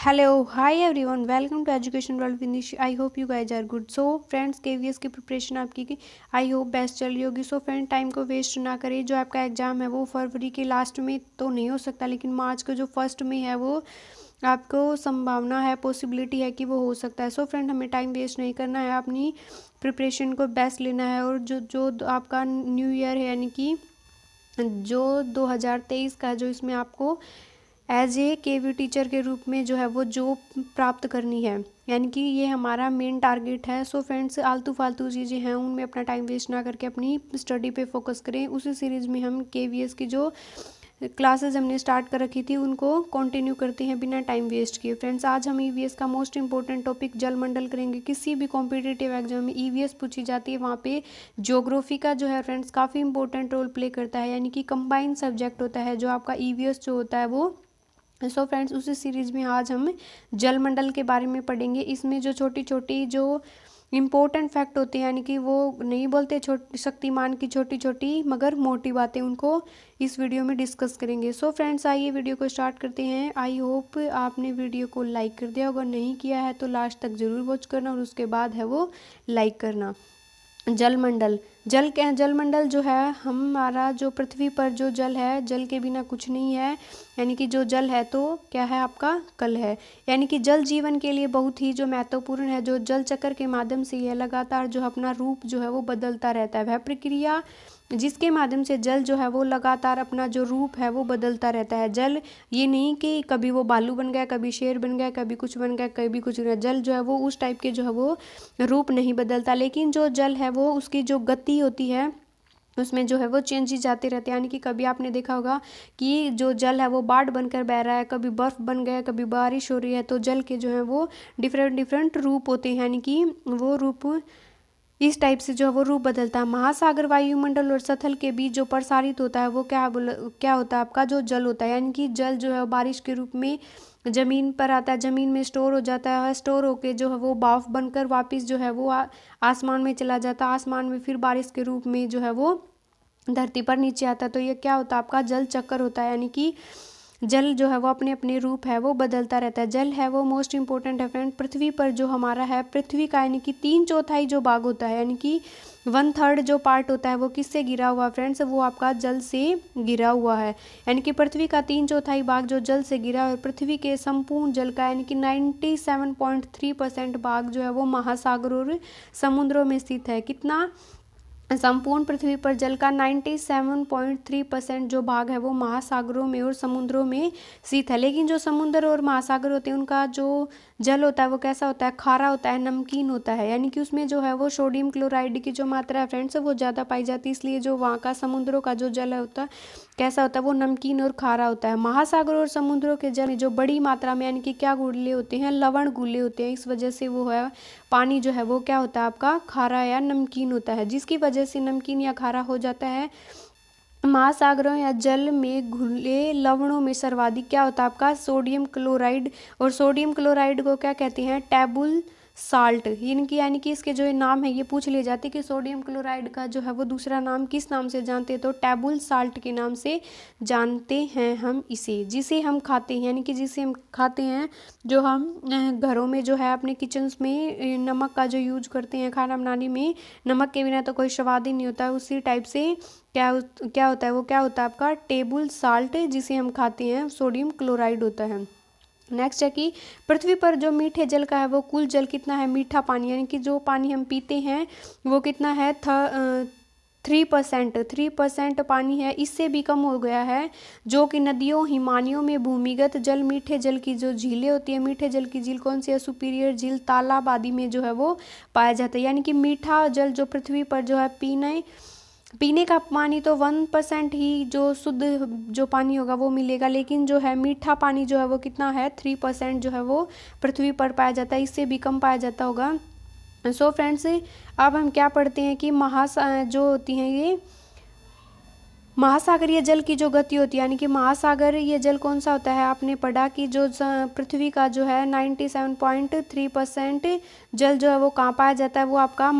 Hello, hi everyone, welcome to Education World with Nishi. I hope you guys are good. So friends KVS की preparation आपकी की I hope best चल रही होगी. So friend time को waste ना करें. जो आपका एग्जाम है वो फरवरी के लास्ट में तो नहीं हो सकता, लेकिन मार्च का जो फर्स्ट में है वो आपको संभावना है, पॉसिबिलिटी है कि वो हो सकता है. सो फ्रेंड हमें टाइम वेस्ट नहीं करना है, अपनी प्रिपरेशन को बेस्ट लेना है. और जो जो आपका न्यू ईयर है यानी कि जो 2023 का है, जो इसमें आपको एज ए केवी टीचर के रूप में जो है वो जॉब प्राप्त करनी है, यानी कि ये हमारा मेन टारगेट है. सो फ्रेंड्स आलतू फालतू चीज़ें हैं उनमें अपना टाइम वेस्ट ना करके अपनी स्टडी पे फोकस करें. उसी सीरीज़ में हम केवीएस की जो क्लासेस हमने स्टार्ट कर रखी थी उनको कंटिन्यू करते हैं बिना टाइम वेस्ट किए. फ्रेंड्स आज हम ईवीएस का मोस्ट इंपॉर्टेंट टॉपिक जलमंडल करेंगे. किसी भी कॉम्पिटिटिव एग्जाम में ईवीएस पूछी जाती है, वहाँ पे ज्योग्राफी का जो है फ्रेंड्स काफ़ी इंपॉर्टेंट रोल प्ले करता है, यानी कि कंबाइंड सब्जेक्ट होता है जो आपका ईवीएस जो होता है वो. सो फ्रेंड्स उसी सीरीज़ में आज हम जलमंडल के बारे में पढ़ेंगे. इसमें जो छोटी छोटी जो इम्पोर्टेंट फैक्ट होते हैं, यानी कि वो नहीं बोलते शक्तिमान की छोटी छोटी मगर मोटी बातें, उनको इस वीडियो में डिस्कस करेंगे. सो फ्रेंड्स आइए वीडियो को स्टार्ट करते हैं. आई होप आपने वीडियो को लाइक कर दिया, अगर नहीं किया है तो लास्ट तक ज़रूर वॉच करना और उसके बाद है वो लाइक करना. जलमंडल जलमंडल जो है हमारा जो पृथ्वी पर जो जल है, जल के बिना कुछ नहीं है, यानी कि जो जल है तो क्या है आपका कल है. यानी कि जल जीवन के लिए बहुत ही जो महत्वपूर्ण है. जो जल चक्र के माध्यम से यह लगातार जो अपना रूप जो है वो बदलता रहता है. वह प्रक्रिया जिसके माध्यम से जल जो है वो लगातार अपना जो रूप है वो बदलता रहता है. जल ये नहीं कि कभी वो भालू बन गया, कभी शेर बन गया, कभी कुछ बन गया, कभी कुछ बन गया. जल जो है वो उस टाइप के जो है वो रूप नहीं बदलता, लेकिन जो जल है वो उसकी जो गति होती है उसमें जो है वो चेंजेस आते रहते हैं. यानी कि कभी आपने देखा होगा कि जो जल है वो बाढ़ बनकर बह रहा है, कभी बर्फ़ बन गया, कभी बारिश हो रही है. तो जल के जो है वो डिफरेंट रूप होते हैं, यानी कि वो रूप इस टाइप से जो है वो रूप बदलता है. महासागर वायुमंडल और सतह के बीच जो प्रसारित होता है वो क्या होता है आपका जो जल होता है. यानी कि जल जो है बारिश के रूप में ज़मीन पर आता है, ज़मीन में स्टोर हो जाता है, स्टोर होके जो है वो भाप बनकर वापस जो है वो आसमान में चला जाता है, आसमान में फिर बारिश के रूप में जो है वो धरती पर नीचे आता है. तो ये क्या होता है आपका जल चक्कर होता है, यानी कि जल जो है वो अपने अपने रूप है वो बदलता रहता है. जल है वो मोस्ट इंपॉर्टेंट है फ्रेंड. पृथ्वी पर जो हमारा है पृथ्वी का यानी कि 3/4 जो भाग होता है, यानी कि 1/3 जो पार्ट होता है वो किससे घिरा हुआ है फ्रेंड्स, वो आपका जल से घिरा हुआ है. यानी कि पृथ्वी का 3/4 भाग जो जल से घिरा है. पृथ्वी के संपूर्ण जल का यानी कि 97.3% भाग जो है वो महासागरों और समुद्रों में स्थित है. कितना संपूर्ण पृथ्वी पर जल का 97.3% जो भाग है वो महासागरों में और समुद्रों में स्थित है. लेकिन जो समुद्र और महासागर होते हैं उनका जो जल होता है वो कैसा होता है, खारा होता है, नमकीन होता है. यानी कि उसमें जो है वो सोडियम क्लोराइड की जो मात्रा है फ्रेंड्स वो ज़्यादा पाई जाती है, इसलिए जो वहाँ का समुद्रों का जो जल होता है कैसा होता है वो नमकीन और खारा होता है. महासागर और समुद्रों के जल में जो बड़ी मात्रा में यानी कि क्या घुले होते हैं, लवण घुले होते हैं. इस वजह से वो है पानी जो है वो क्या होता है आपका खारा या नमकीन होता है, जिसकी वजह से नमकीन या खारा हो जाता है. महासागरों या जल में घुले लवणों में सर्वाधिक क्या होता है आपका सोडियम क्लोराइड. और सोडियम क्लोराइड को क्या कहते हैं, टेबल साल्ट. इनकी यानी कि इसके जो नाम है ये पूछ लिए जाते हैं कि सोडियम क्लोराइड का जो है वो दूसरा नाम किस नाम से जानते हैं, तो टेबल साल्ट के नाम से जानते हैं हम इसे, जिसे हम खाते हैं. यानी कि जिसे हम खाते हैं, जो हम घरों में जो है अपने किचन्स में नमक का जो यूज करते हैं खाना बनाने में, नमक के बिना तो कोई स्वाद ही नहीं होता है. उसी टाइप से क्या होता है वो क्या होता है आपका टेबल साल्ट, जिसे हम खाते हैं सोडियम क्लोराइड होता है. नेक्स्ट है कि पृथ्वी पर जो मीठे जल का है वो कुल जल कितना है, मीठा पानी यानी कि जो पानी हम पीते हैं वो कितना है 3% पानी है. इससे भी कम हो गया है जो कि नदियों हिमानियों में भूमिगत जल, मीठे जल की जो झीलें होती है, मीठे जल की झील कौन सी है, सुपीरियर झील, तालाब आदि में जो है वो पाया जाता है. यानी कि मीठा जल जो पृथ्वी पर जो है पीने का पानी तो 1% ही जो शुद्ध जो पानी होगा वो मिलेगा, लेकिन जो है मीठा पानी जो है वो कितना है 3% जो है वो पृथ्वी पर पाया जाता है, इससे भी कम पाया जाता होगा. सो फ्रेंड्स अब हम क्या पढ़ते हैं कि जो होती हैं ये महासागरीय जल की जो गति होती है, यानी कि महासागर ये जल कौन सा होता है, आपने पढ़ा कि जो पृथ्वी का जो है 97.3% जल जो है वो कहाँ पाया जाता है, वो आपका